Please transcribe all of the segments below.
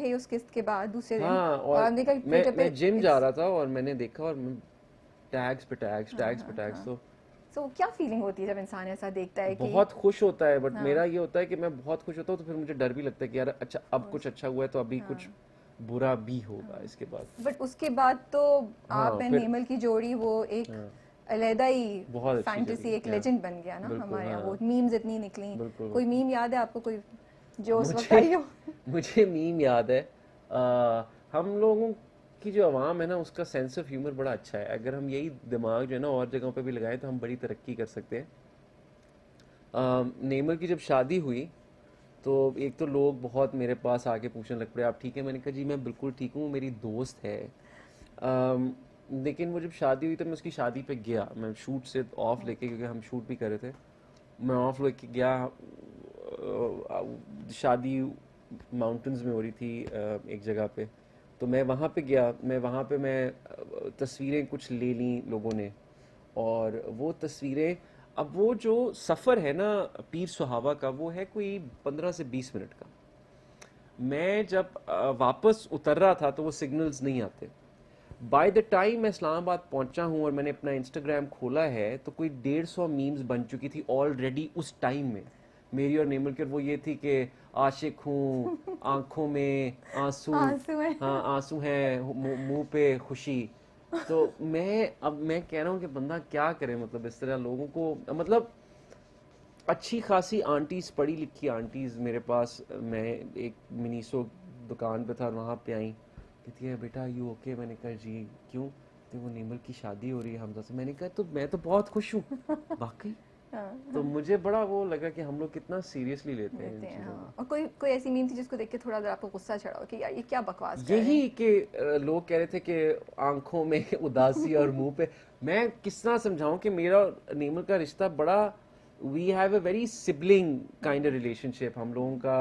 थे उस किस्त के बाद दूसरे दिन, हाँ, और और हमने कहा मैं ट्विटर पे मैं जिम जा इट्स। रहा था और मैंने देखा, और टैग्स पे टैग्स, हाँ टैग्स पे हाँ टैग्स, हाँ। तो सो क्या फीलिंग होती है जब इंसान ऐसा देखता है कि। बहुत खुश होता है। बट हाँ, मेरा ये होता है कि मैं बहुत खुश होता हूँ तो फिर मुझे डर भी लगता है कि यार अच्छा, ऑफ अब कुछ कोर्स। अच्छा हुआ है तो अभी कुछ हाँ बुरा भी होगा हाँ। इसके बाद। बट उसके बाद तो आप हाँ एंड फिर, नेमल की जोड़ी वो एक हाँ, अलहदा ही बहुत अच्छी फैंटेसी, चली, एक या लेजेंड बन गया ना बिल्कुल, हमारे यहाँ। वो हाँ, मीम्स इतनी निकली। बिल्कुल कोई बिल्कुल। मीम याद है आपको, कोई जो उस वक्त मुझे आई हो? मुझे मीम याद है। हम लोगों की जो आवाम है ना, उसका सेंस ऑफ ह्यूमर बड़ा अच्छा है। अगर हम यही दिमाग जो है ना और जगहों पे भी लगाएं तो हम बड़ी तरक्की कर सकते हैं। नेमर की जब शादी हुई तो एक तो लोग बहुत मेरे पास आके पूछने लग पड़े, आप ठीक है? मैंने कहा जी मैं बिल्कुल ठीक हूँ, मेरी दोस्त है। अम, लेकिन वो जब शादी हुई तो मैं उसकी शादी पे गया, मैं शूट से ऑफ लेके, क्योंकि हम शूट भी कर रहे थे। मैं ऑफ लेके गया। शादी माउंटेन्स में हो रही थी, एक जगह पे। तो मैं वहाँ पे गया, मैं वहाँ पे मैं तस्वीरें कुछ ले ली लोगों ने। और वो तस्वीरें, अब वो जो सफ़र है ना पीर सुहावा का, वो है कोई 15 से 20 मिनट का। मैं जब वापस उतर रहा था तो वो सिग्नल्स नहीं आते। बाय द टाइम मैं इस्लामाबाद पहुंचा हूँ और मैंने अपना इंस्टाग्राम खोला है तो कोई 150 मीम्स बन चुकी थी ऑलरेडी उस टाइम में, मेरी और नेमल की। वो ये थी कि आशिक हूँ, आंखों में आंसू, आंसू है। हाँ आंसू हैं, मुंह पे खुशी। तो मैं कह रहा हूँ कि बंदा क्या करे, मतलब इस तरह लोगों को, मतलब अच्छी खासी आंटीज, पढ़ी लिखी आंटीज मेरे पास, मैं एक मिनीसो दुकान पे था, वहाँ पे आई, कहती है बेटा यू ओके? मैंने कहा जी क्यों? तो वो नेमल की शादी हो रही है हमजा से। मैंने कहा तो मैं तो बहुत खुश हूँ। वाकई। हाँ तो हाँ। मुझे बड़ा वो लगा कि हम लोग कितना सीरियसली लेते हैं इन लेते हैं चीज़ों को। हाँ। और कोई कोई ऐसी मीम थी जिसको देख के थोड़ा सा आपको गुस्सा चढ़ा हो कि यार ये क्या बकवास कर रहे यही कि लोग कह रहे थे कि आंखों में उदासी और मुंह पे, मैं किस तरह समझाऊं कि मेरा और नेमल का रिश्ता बड़ा, we have a very sibling kind of हैं? रिलेशनशिप हम लोगों का।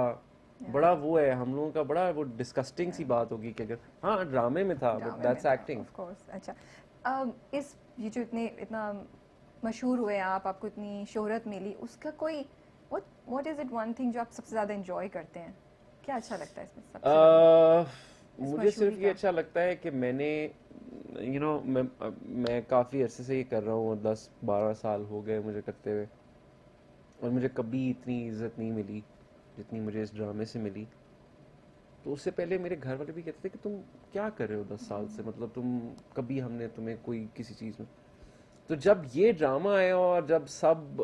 या बड़ा वो है हम लोगों का, बड़ा वो डिस्कस्टिंग या सी बात होगी कि अगर, हाँ ड्रामे में था बट ड्रामे में दैट्स था एक्टिंग। Of course. अच्छा, इस ये जो इतना मशहूर हुए आप, आपको इतनी शोहरत मिली, उसका कोई what is it one thing जो आप सबसे ज़्यादा इंजॉय करते हैं? क्या अच्छा लगता है इसमें सबसे ज़्यादा, इस मुझे मशहूरी सिर्फ ये का? अच्छा लगता है कि मैंने, मैं काफ़ी अरसे से ये कर रहा हूँ, 10-12 साल हो गए मुझे करते हुए, और मुझे कभी इतनी इज्जत नहीं मिली जितनी मुझे इस ड्रामे से मिली। तो उससे पहले मेरे घर वाले भी कहते थे कि तुम क्या कर रहे हो 10 साल से, मतलब तुम, कभी हमने तुम्हें कोई किसी चीज़ में। तो जब ये ड्रामा आया और जब सब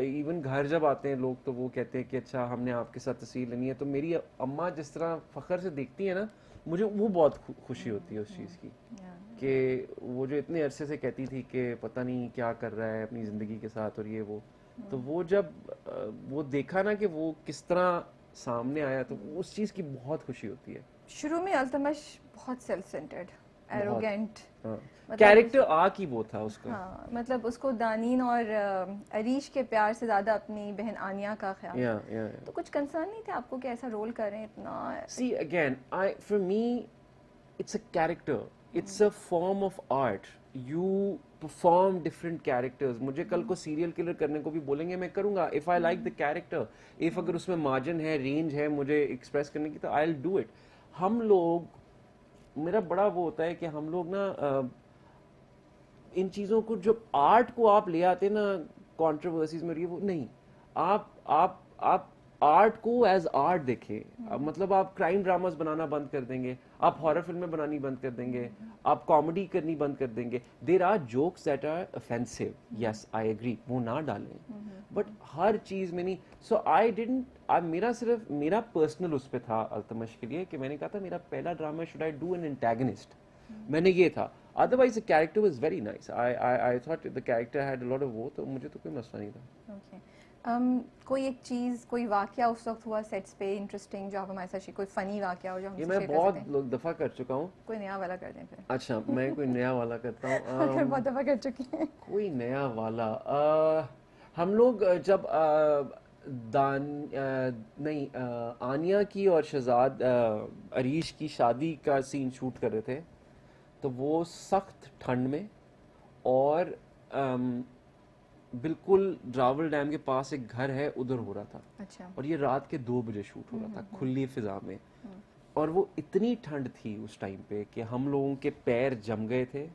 इवन घर जब आते हैं लोग तो वो कहते हैं कि अच्छा हमने आपके साथ तस्वीर लेनी है, तो मेरी अम्मा जिस तरह फ़ख्र से देखती है ना, मुझे वो बहुत खुशी होती है उस चीज़ की। या कि वो जो इतने अरसे से कहती थी कि पता नहीं क्या कर रहा है अपनी ज़िंदगी के साथ और ये वो, तो वो जब वो देखा ना कि वो किस तरह सामने आया, तो उस चीज़ की बहुत खुशी होती है। शुरू में अल्तमश बहुत सेल्फ सेंटर्ड, बहुत, एरोगेंट, हाँ, मतलब कैरेक्टर आर्क ही वो था उसका। हाँ, मतलब उसको दानीन और अरीश के प्यार से ज़्यादा अपनी बहन आनिया का ख्याल था। या तो कुछ कंसर्न नहीं थे आपको कि ऐसा रोल कर रहे हैं इतना? See again, for me, it's a character. It's a form of art. You perform different characters. मुझे कल को सीरियल किलर करने को भी बोलेंगे, मैं करूँगा। If I like the character, if अगर उसमें मार्जिन है, रेंज है मुझे एक्सप्रेस करने की, तो I'll do it. हम लोग, मेरा बड़ा वो होता है कि हम लोग ना इन चीज़ों को, जो आर्ट को आप ले आते हैं ना कंट्रोवर्सीज में, ये वो नहीं। आप आर्ट को एज आर्ट देखें। मतलब आप क्राइम ड्रामास बनाना बंद कर देंगे, आप हॉरर फिल्में बनानी बंद कर देंगे, आप कॉमेडी करनी बंद कर देंगे। There are jokes that are offensive, yes I agree, वो ना डालें, बट हर चीज़ में नहीं। सो आई डिडंट, मेरा सिर्फ मेरा पर्सनल उस पर था अल्तमश के लिए कि मैंने कहा था मेरा पहला drama should I do an antagonist, मैंने ये था। Otherwise the character was very nice, I thought the character had a lot of वो, तो मुझे तो कोई मसला नहीं था। ओके। कोई एक चीज़, कोई वाकया उस वक्त हुआ सेट्स पे इंटरेस्टिंग जो आप हमारे साथ कोई फ़नी वाकया हो जो ये हमसे मैं शेयर कर सकते बहुत हैं? दफ़ा कर चुका हूँ। कोई नया वाला कर दें फिर। अच्छा, मैं कोई नया वाला करता हूँ। अगर बहुत दफ़ा कर चुकी हैं। कोई नया वाला, हम लोग जब नहीं, आनिया की और शहजाद अरीश की शादी का सीन शूट कर रहे थे, तो वो सख्त ठंड में, और अम, बिल्कुल ड्रावल डैम के पास एक घर है उधर हो रहा था, अच्छा। और ये रात के 2 बजे शूट हो रहा था खुली फिजा में। और वो इतनी ठंड थी उस टाइम पे कि हम लोगों के पैर जम गए थे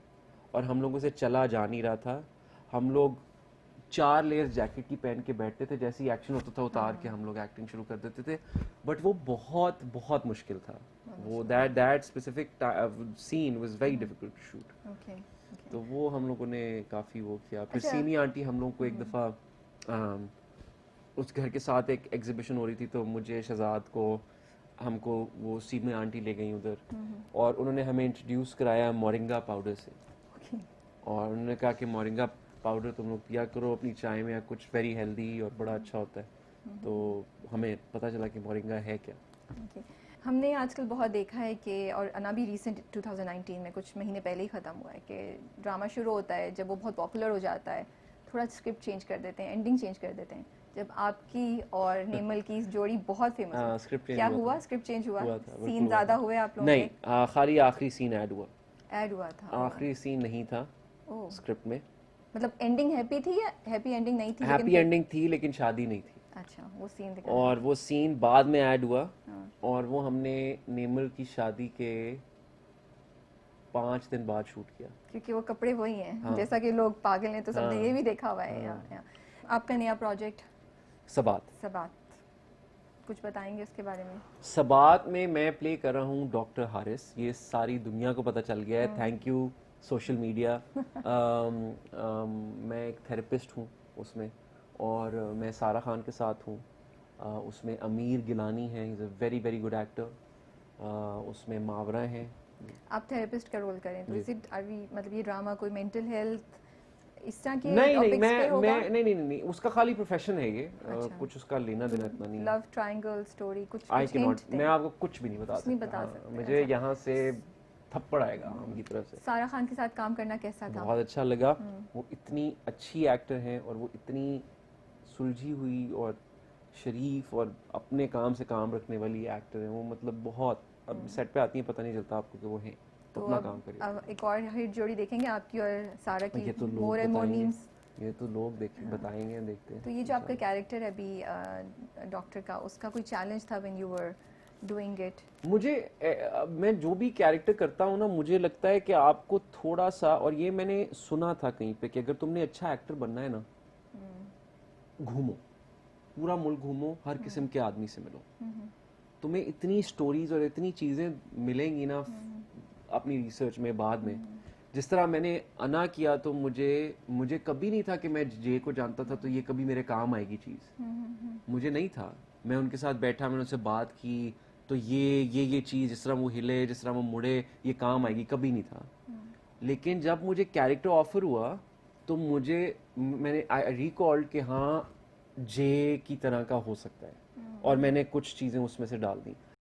और हम लोगों से चला जा नहीं रहा था। हम लोग 4 लेयर जैकेट की पहन के बैठते थे, जैसे ही एक्शन होता था उतार के हम लोग एक्टिंग शुरू कर देते थे। बट वो बहुत बहुत मुश्किल था। वो that specific scene was very difficult to shoot. Okay तो वो हम लोगों ने काफ़ी वो किया। फिर अच्छा। सीनी आंटी हम लोग को एक दफ़ा उस घर के साथ एक एग्जीबिशन हो रही थी, तो मुझे शहजाद को हमको वो सीनी आंटी ले गई उधर और उन्होंने हमें इंट्रोड्यूस कराया मोरिंगा पाउडर से। ओके और उन्होंने कहा कि मोरिंगा पाउडर तुम लोग पिया करो अपनी चाय में, या कुछ वेरी हेल्दी और बड़ा अच्छा होता है। तो हमें पता चला कि मोरिंगा है क्या। ओके हमने आजकल बहुत देखा है कि, और अना भी रिसेंट 2019 में कुछ महीने पहले ही ख़त्म हुआ है, कि ड्रामा शुरू होता है, जब वो बहुत पॉपुलर हो जाता है थोड़ा स्क्रिप्ट चेंज कर देते हैं, एंडिंग चेंज कर देते हैं। जब आपकी और नेमल की जोड़ी बहुत फेमस हाँ, स्क्रिप्ट चेंज क्या हुआ हुआ? था। स्क्रिप्ट चेंज हुआ? हुआ था, बिल्कुल सीन हुआ ज़्यादा था। हुए आप लोगों नहीं, खाली आखिरी सीन ऐड हुआ। के? ऐड हुआ था? आखिरी सीन नहीं था ओह, स्क्रिप्ट में। मतलब एंडिंग हैप्पी थी या हैप्पी एंडिंग नहीं थी? हैप्पी लेकिन एंडिंग थी लेकिन शादी नहीं थी। अच्छा, वो सीन दिखा। और वो सीन बाद में ऐड हुआ हाँ। और वो हमने नेमल की शादी के 5 दिन बाद शूट किया। क्योंकि वो कपड़े वही हैं, हाँ। जैसा कि लोग पागल हैं तो सबने हाँ। ये भी देखा हुआ है। हाँ। या। आपका नया प्रोजेक्ट सबात। सबात, कुछ बताएंगे उसके बारे में? सबात में मैं प्ले कर रहा हूँ डॉक्टर हारिस। ये सारी दुनिया को पता चल गया है, थैंक यू सोशल मीडिया। मैं एक थेरेपिस्ट हूँ उसमें, और मैं सारा खान के साथ हूँ। उसमें अमीर गिलानी है, is a very very good actor. उसमें मावरा हैं। आप थेरेपिस्ट का रोल करें तो जी। इज इट, आर वी, मतलब ये ड्रामा कोई मेंटल हेल्थ इस तरह के नहीं नहीं, टॉपिक्स पे मैं होगा? मैं नहीं नहीं नहीं, उसका खाली प्रोफेशन है ये। अच्छा। कुछ उसका लेना देना इतना नहीं है। लव ट्रायंगल स्टोरी कुछ आई कुछ कैन नॉट, hint दें। मैं आपको कुछ भी नहीं बता कुछ नहीं सकता। बता हाँ, सकते, मुझे अच्छा। यहाँ से थप्पड़ आएगा उनकी तरफ से। सारा खान के साथ काम करना कैसा था? बहुत अच्छा लगा। वो इतनी अच्छी एक्टर हैं और वो इतनी सुलझी हुई और शरीफ और अपने काम से काम रखने वाली एक्टर हैं वो। मतलब बहुत, अब सेट पे आती हैं पता नहीं चलता आपको कि वो हैं। तो अपना काम करिए। अब एक और हिट जोड़ी देखेंगे आपकी और सारा की, ये तो लोग मोर एंड मोर बताएंगे। मीम्स। ये तो लोग बताएंगे, देखते हैं। तो ये जो आपका कैरेक्टर है अभी डॉक्टर का, उसका कोई चैलेंज था when you were doing it? मुझे मैं जो भी कैरेक्टर करता हूँ ना, मुझे लगता है कि आपको थोड़ा सा, और ये मैंने सुना था कहीं पे, कि अगर तुमने अच्छा एक्टर बनना है ना, घूमो, पूरा मुल्क घूमो, हर किस्म के आदमी से मिलो। तुम्हें इतनी स्टोरीज और इतनी चीज़ें मिलेंगी ना अपनी रिसर्च में बाद में। जिस तरह मैंने अना किया, तो मुझे कभी नहीं था कि मैं जे को जानता था तो ये कभी मेरे काम आएगी चीज़। मुझे नहीं था। मैं उनके साथ बैठा, मैंने उनसे बात की, तो ये चीज़, जिस तरह वो हिले, जिस तरह वो मुड़े, ये काम आएगी, कभी नहीं था। लेकिन जब मुझे कैरेक्टर ऑफर हुआ तो मैंने रिकॉल्ड कि हाँ जे की तरह का हो सकता है, और मैंने कुछ चीज़ें उसमें से डाल दी।